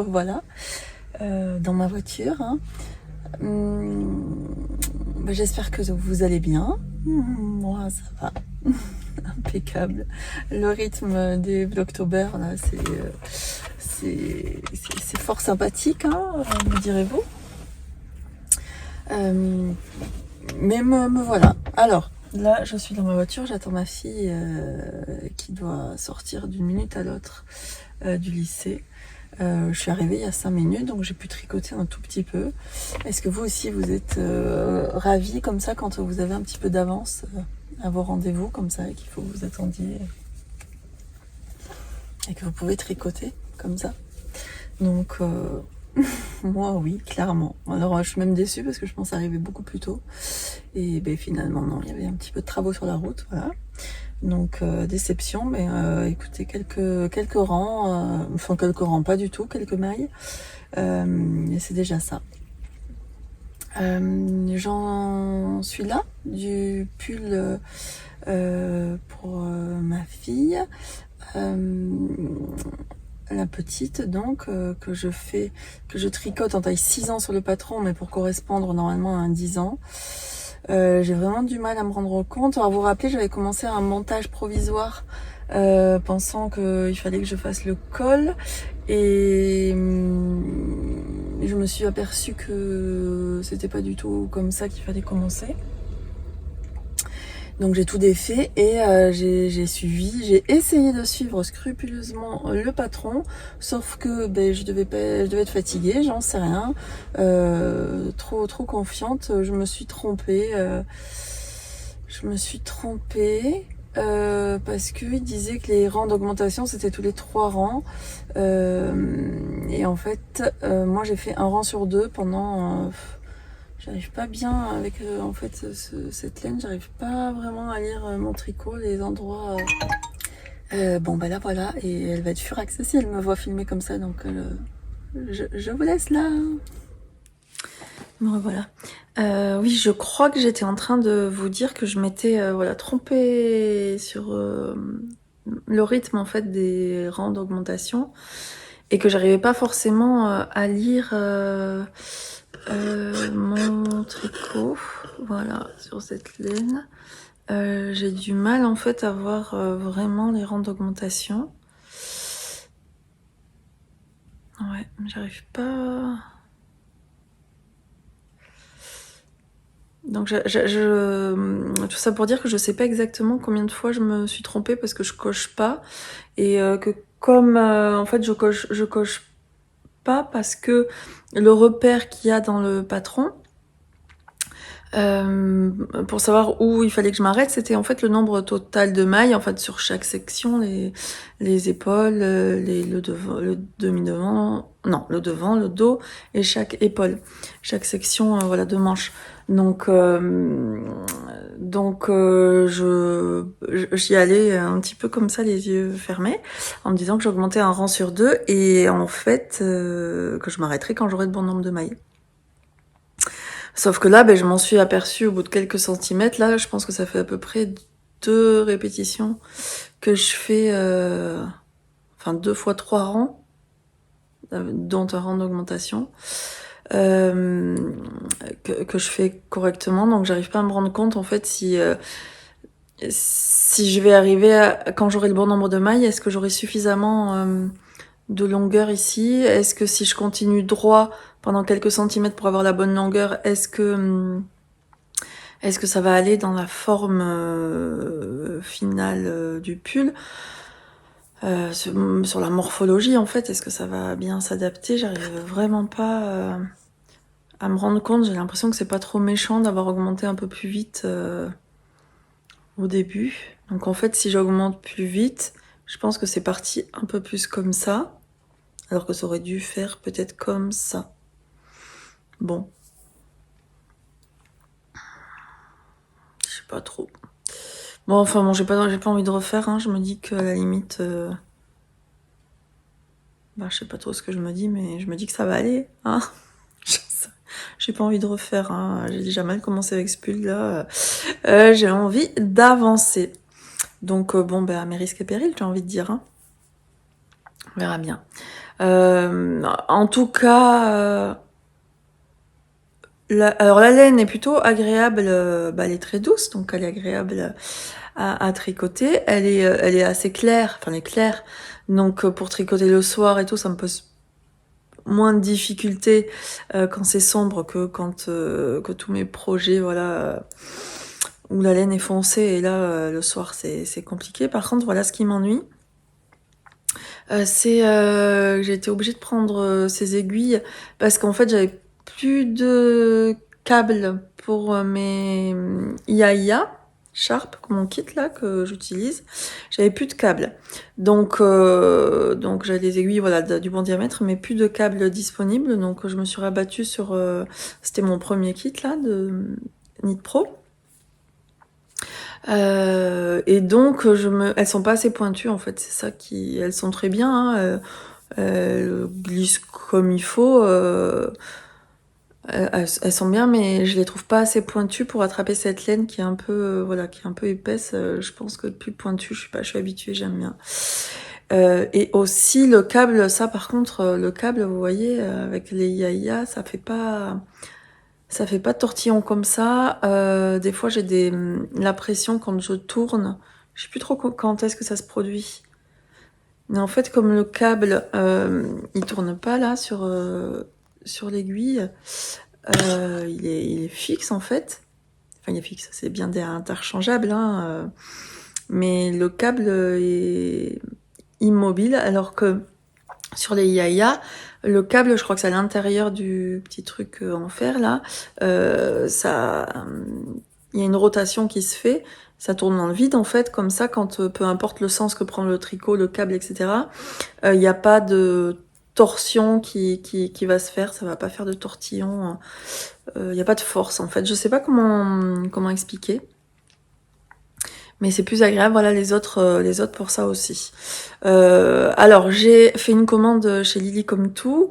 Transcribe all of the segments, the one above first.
Voilà, dans ma voiture. Hein. J'espère que vous allez bien. Moi, ça va. Impeccable. Le rythme des Vlogtober, là, c'est fort sympathique, hein, me direz-vous. Mais me voilà. Alors, là, je suis dans ma voiture, j'attends ma fille qui doit sortir d'une minute à l'autre du lycée. Je suis arrivée il y a 5 minutes, donc j'ai pu tricoter un tout petit peu. Est-ce que vous aussi, vous êtes ravis comme ça quand vous avez un petit peu d'avance à vos rendez-vous, comme ça, et qu'il faut que vous attendiez et que vous pouvez tricoter comme ça? Donc, moi, oui, clairement. Alors, je suis même déçue parce que je pense arriver beaucoup plus tôt. Et ben, finalement, non, il y avait un petit peu de travaux sur la route, voilà. Donc, déception, mais écoutez, quelques rangs, enfin quelques rangs, pas du tout, quelques mailles. Et c'est déjà ça. J'en suis là, du pull pour ma fille. La petite donc que je tricote en taille 6 ans sur le patron, mais pour correspondre normalement à un 10 ans. J'ai vraiment du mal à me rendre compte. Alors vous vous rappelez, j'avais commencé un montage provisoire pensant qu'il fallait que je fasse le col, et je me suis aperçue que c'était pas du tout comme ça qu'il fallait commencer. Donc j'ai tout défait et j'ai essayé de suivre scrupuleusement le patron, sauf que je devais être fatiguée, j'en sais rien, trop confiante, je me suis trompée, parce qu'il disait que les rangs d'augmentation c'était tous les 3 rangs, et en fait moi j'ai fait un rang sur 2 pendant... J'arrive pas bien avec en fait cette laine, j'arrive pas vraiment à lire mon tricot, les endroits. Bon là voilà, et elle va être furax si elle me voit filmer comme ça, donc je vous laisse là. Me revoilà. Oui, je crois que j'étais en train de vous dire que je m'étais trompée sur le rythme en fait des rangs d'augmentation, et que j'arrivais pas forcément à lire mon tricot, voilà, sur cette laine. J'ai du mal en fait à voir vraiment les rangs d'augmentation. Ouais, j'arrive pas... Donc tout ça pour dire que je sais pas exactement combien de fois je me suis trompée parce que je coche pas, et que comme en fait je coche pas parce que le repère qu'il y a dans le patron, pour savoir où il fallait que je m'arrête, c'était en fait le nombre total de mailles en fait sur chaque section, les épaules, le devant, le demi-devant, non, le devant, le dos et chaque épaule, chaque section voilà de manches. Donc j'y allais un petit peu comme ça, les yeux fermés, en me disant que j'augmentais un rang sur 2, et en fait que je m'arrêterais quand j'aurais le bon nombre de mailles. Sauf que là, je m'en suis aperçue au bout de quelques centimètres. Là, je pense que ça fait à peu près 2 répétitions que je fais, 2 fois 3 rangs, dont un rang d'augmentation, que je fais correctement. Donc, j'arrive pas à me rendre compte, en fait, si je vais arriver quand j'aurai le bon nombre de mailles, est-ce que j'aurai suffisamment de longueur ici? Est-ce que si je continue droit pendant quelques centimètres pour avoir la bonne longueur, est-ce que ça va aller dans la forme finale du pull, sur la morphologie en fait, est-ce que ça va bien s'adapter? J'arrive vraiment pas à me rendre compte. J'ai l'impression que c'est pas trop méchant d'avoir augmenté un peu plus vite au début. Donc en fait, si j'augmente plus vite, je pense que c'est parti un peu plus comme ça, alors que ça aurait dû faire peut-être comme ça. Bon. Je sais pas trop. Bon, enfin bon, j'ai pas envie de refaire, hein. Je me dis que à la limite... je sais pas trop ce que je me dis, mais je me dis que ça va aller, hein. J'ai pas envie de refaire, hein. J'ai déjà mal commencé avec ce pull là. J'ai envie d'avancer. Donc à mes risques et périls, j'ai envie de dire, hein. On verra bien. En tout cas, alors la laine est plutôt agréable, elle est très douce, donc elle est agréable à tricoter. Elle est assez claire, enfin elle est claire, donc pour tricoter le soir et tout, ça me pose moins de difficultés quand c'est sombre que quand que tous mes projets, voilà, où la laine est foncée, et là le soir c'est compliqué. Par contre, voilà, ce qui m'ennuie, c'est que j'ai été obligée de prendre ces aiguilles parce qu'en fait j'avais plus de câbles pour mes Ia Sharp, mon kit là que j'utilise. J'avais plus de câbles, donc j'avais des aiguilles, voilà, du bon diamètre, mais plus de câbles disponibles. Donc je me suis rabattue sur, c'était mon premier kit là de Knit Pro. Et donc elles sont pas assez pointues en fait, c'est ça qui, elles sont très bien, hein, elles glissent comme il faut, elles sont bien, mais je les trouve pas assez pointues pour attraper cette laine qui est un peu, voilà, qui est un peu épaisse. Je pense que plus pointue, je suis habituée, j'aime bien. Et aussi le câble, ça par contre, le câble, vous voyez, avec les Ia, ça fait pas de tortillon comme ça. Des fois, j'ai l'impression quand je tourne, je sais plus trop quand est-ce que ça se produit. Mais en fait, comme le câble, il tourne pas là sur l'aiguille, il est fixe en fait. Enfin, il est fixe, c'est bien interchangeable, hein, mais le câble est immobile, alors que sur les Ia, le câble, je crois que c'est à l'intérieur du petit truc en fer là, ça, il y a une rotation qui se fait, ça tourne dans le vide en fait, comme ça, quand peu importe le sens que prend le tricot, le câble, etc., il n'y a pas de torsion qui va se faire, ça va pas faire de tortillon, il n'y a pas de force en fait. Je sais pas comment expliquer. Mais c'est plus agréable, voilà, les autres pour ça aussi. Alors, j'ai fait une commande chez Lily Comme Tout,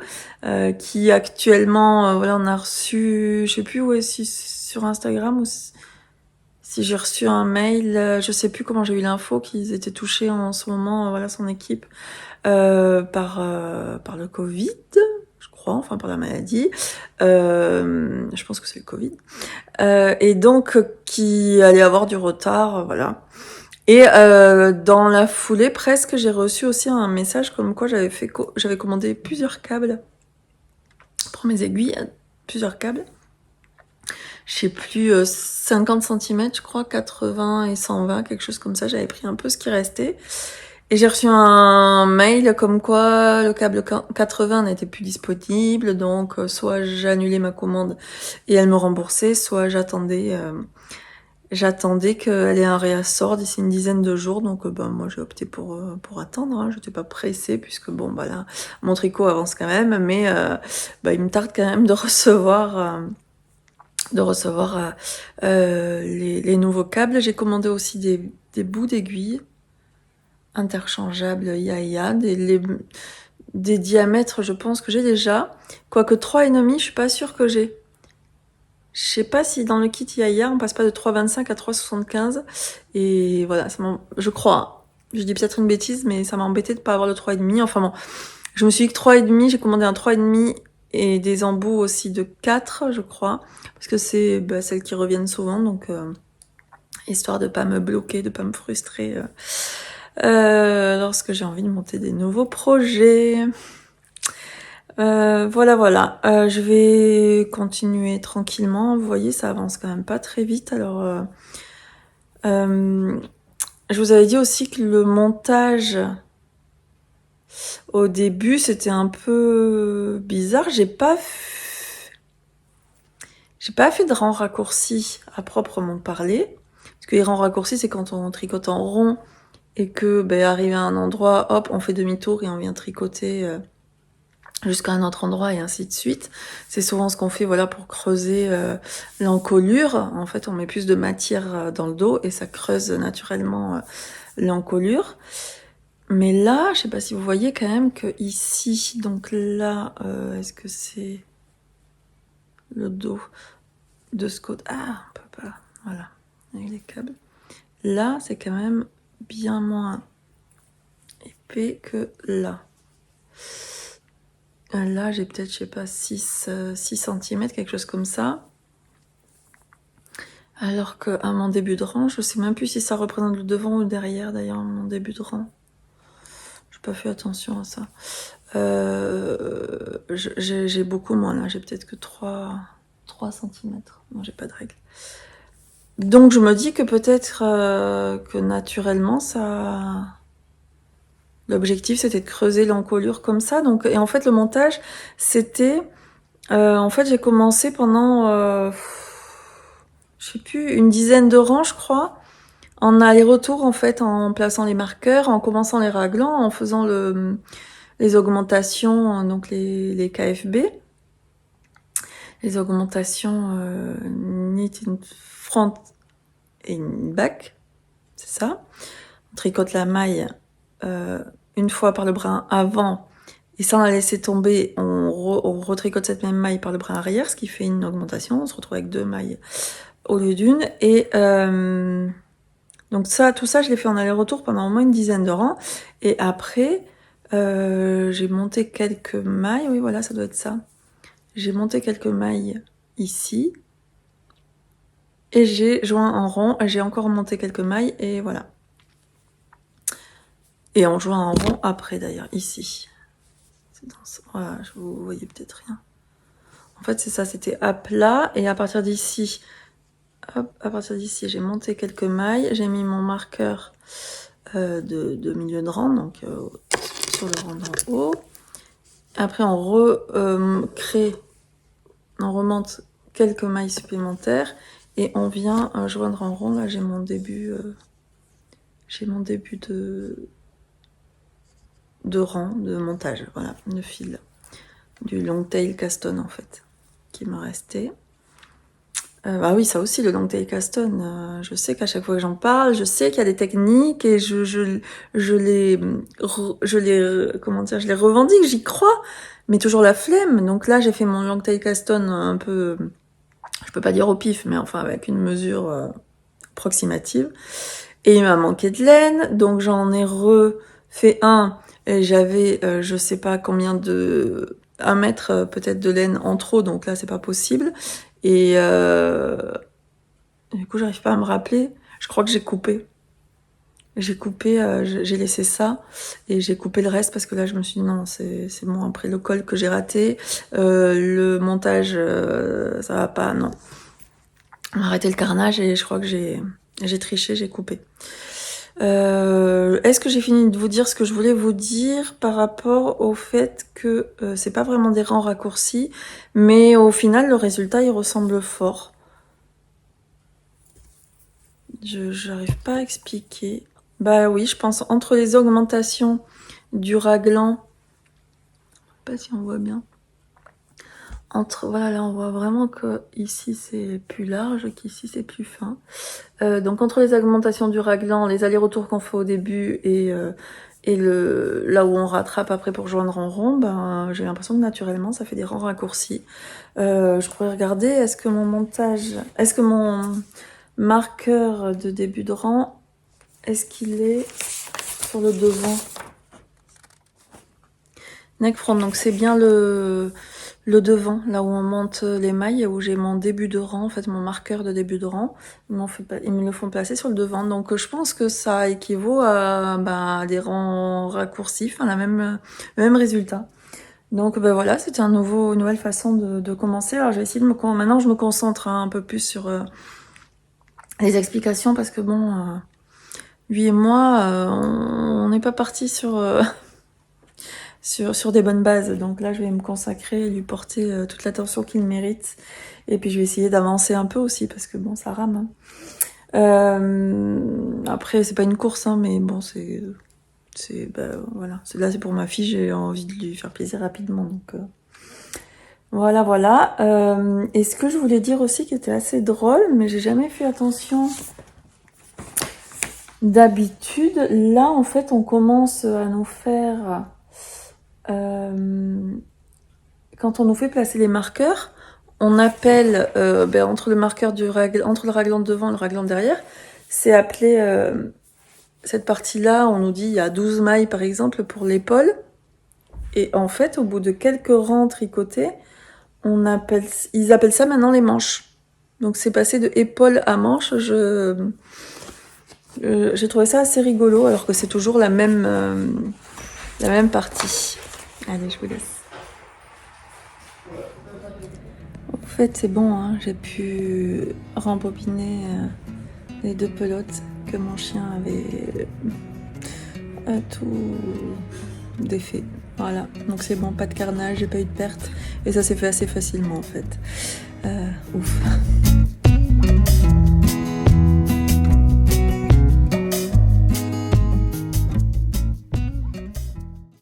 qui actuellement, voilà, on a reçu, je sais plus où est, si sur Instagram ou si j'ai reçu un mail, je sais plus comment j'ai eu l'info qu'ils étaient touchés en ce moment, voilà, son équipe, par le Covid, je crois, enfin par la maladie. Je pense que c'est le Covid. Et donc qui allait avoir du retard, voilà. Et dans la foulée, presque, j'ai reçu aussi un message comme quoi j'avais commandé plusieurs câbles pour mes aiguilles, plusieurs câbles. Je sais plus, 50 cm, je crois, 80 et 120, quelque chose comme ça. J'avais pris un peu ce qui restait. Et j'ai reçu un mail comme quoi le câble 80 n'était plus disponible, donc soit j'annulais ma commande et elle me remboursait, soit j'attendais qu'elle ait un réassort d'ici une dizaine de jours. Donc moi j'ai opté pour attendre, hein. Je n'étais pas pressée puisque bon bah là mon tricot avance quand même, mais il me tarde quand même de recevoir les nouveaux câbles. J'ai commandé aussi des bouts d'aiguilles interchangeables Ia, des diamètres, je pense que j'ai déjà. Quoique 3,5, je suis pas sûre que j'ai. Je sais pas si dans le kit Ia, on passe pas de 3,25 à 3,75. Et voilà, je crois, hein. Je dis peut-être une bêtise, mais ça m'a embêté de pas avoir le 3,5. Enfin bon, je me suis dit que 3,5, j'ai commandé un 3,5 et des embouts aussi de 4, je crois. Parce que c'est celles qui reviennent souvent, donc histoire de pas me bloquer, de pas me frustrer lorsque j'ai envie de monter des nouveaux projets. Voilà. Je vais continuer tranquillement. Vous voyez, ça avance quand même pas très vite. Alors, je vous avais dit aussi que le montage au début, c'était un peu bizarre. J'ai pas fait de rang raccourci à proprement parler. Parce que les rangs raccourcis, c'est quand on tricote en rond et que, arrivé à un endroit, hop, on fait demi-tour et on vient tricoter jusqu'à un autre endroit et ainsi de suite. C'est souvent ce qu'on fait, voilà, pour creuser l'encolure. En fait, on met plus de matière dans le dos et ça creuse naturellement l'encolure. Mais là, je sais pas si vous voyez quand même que ici, donc là, est-ce que c'est le dos de ce côté? Ah, on peut pas, voilà, avec les câbles. Là, c'est quand même bien moins épais que là. Là, j'ai peut-être, je sais pas, 6 cm, quelque chose comme ça. Alors qu'à mon début de rang, je sais même plus si ça représente le devant ou le derrière, d'ailleurs, mon début de rang. J'ai pas fait attention à ça. J'ai beaucoup moins, là. J'ai peut-être que 3 cm. Non, j'ai pas de règle. Donc, je me dis que peut-être que naturellement, ça... L'objectif, c'était de creuser l'encolure comme ça. Donc, et en fait, le montage, c'était... en fait, j'ai commencé pendant... je sais plus, une dizaine de rangs, je crois. En aller-retour, en fait, en plaçant les marqueurs, en commençant les raglants, en faisant les augmentations, donc les KFB. Les augmentations knit in front et in back. C'est ça. On tricote la maille une fois par le brin avant. Et sans la laisser tomber, on retricote cette même maille par le brin arrière, ce qui fait une augmentation. On se retrouve avec 2 mailles au lieu d'une. Et donc ça, tout ça, je l'ai fait en aller-retour pendant au moins une dizaine de rangs. Et après, j'ai monté quelques mailles. Oui, voilà, ça doit être ça. J'ai monté quelques mailles ici. Et j'ai joint en rond. J'ai encore monté quelques mailles. Et voilà. Et on joint en rond après, d'ailleurs, ici. Voilà, vous voyez peut-être rien. En fait, c'est ça, c'était à plat. Et à partir d'ici, hop, à partir d'ici, j'ai monté quelques mailles. J'ai mis mon marqueur de milieu de rang, donc sur le rang d'en haut. Après, on recrée, on remonte quelques mailles supplémentaires et on vient joindre en rond. Là, j'ai mon début de rang, de montage. Voilà, de fil du long tail Caston en fait, qui me restait. Ah oui, ça aussi, le long tail Caston. Je sais qu'à chaque fois que j'en parle, je sais qu'il y a des techniques et je les comment dire, je les revendique, j'y crois, mais toujours la flemme. Donc là, j'ai fait mon long tail Caston un peu, je peux pas dire au pif, mais enfin avec une mesure approximative. Et il m'a manqué de laine, donc j'en ai refait un. Et j'avais, je sais pas combien de 1 mètre peut-être de laine en trop, donc là c'est pas possible. Et du coup, j'arrive pas à me rappeler. Je crois que j'ai coupé. J'ai laissé ça et j'ai coupé le reste parce que là, je me suis dit non, c'est bon. Après le col que j'ai raté, le montage, ça va pas, non. On a arrêté le carnage et je crois que j'ai triché, j'ai coupé. Est-ce que j'ai fini de vous dire ce que je voulais vous dire par rapport au fait que c'est pas vraiment des rangs raccourcis, mais au final, le résultat, il ressemble fort. J'arrive pas à expliquer. Bah oui, je pense entre les augmentations du raglan, je sais pas si on voit bien. Voilà, là on voit vraiment que ici c'est plus large, qu'ici c'est plus fin. Donc entre les augmentations du raglan, les allers-retours qu'on fait au début et là où on rattrape après pour joindre en rond, ben j'ai l'impression que naturellement ça fait des rangs raccourcis. Je pourrais regarder, est-ce que mon marqueur de début de rang, est-ce qu'il est sur le devant? Neck front, donc c'est bien le devant, là où on monte les mailles, où j'ai mon début de rang, en fait mon marqueur de début de rang. Ils me le font placer sur le devant, donc je pense que ça équivaut à des rangs raccourcis, enfin le même résultat. Donc ben voilà, c'était une nouvelle façon de commencer. Alors je vais essayer maintenant je me concentre un peu plus sur les explications parce que bon, lui et moi, on n'est pas parti sur sur des bonnes bases. Donc là, je vais me consacrer et lui porter toute l'attention qu'il mérite. Et puis je vais essayer d'avancer un peu aussi parce que bon, ça rame. Après, c'est pas une course, hein, mais bon, voilà. Là, c'est pour ma fille. J'ai envie de lui faire plaisir rapidement. Donc voilà. Et ce que je voulais dire aussi, qui était assez drôle, mais j'ai jamais fait attention. D'habitude, là, en fait, on commence à nous faire quand on nous fait placer les marqueurs, on appelle entre le marqueur entre le raglan de devant et le raglan de derrière, c'est appelé cette partie-là, on nous dit il y a 12 mailles par exemple pour l'épaule. Et en fait, au bout de quelques rangs tricotés, ils appellent ça maintenant les manches. Donc c'est passé de épaule à manche. J'ai trouvé ça assez rigolo, alors que c'est toujours la même partie. Allez, je vous laisse. En fait, c'est bon, hein, j'ai pu rembobiner les 2 pelotes que mon chien avait tout défait. Voilà, donc c'est bon, pas de carnage, j'ai pas eu de perte. Et ça s'est fait assez facilement en fait. Ouf.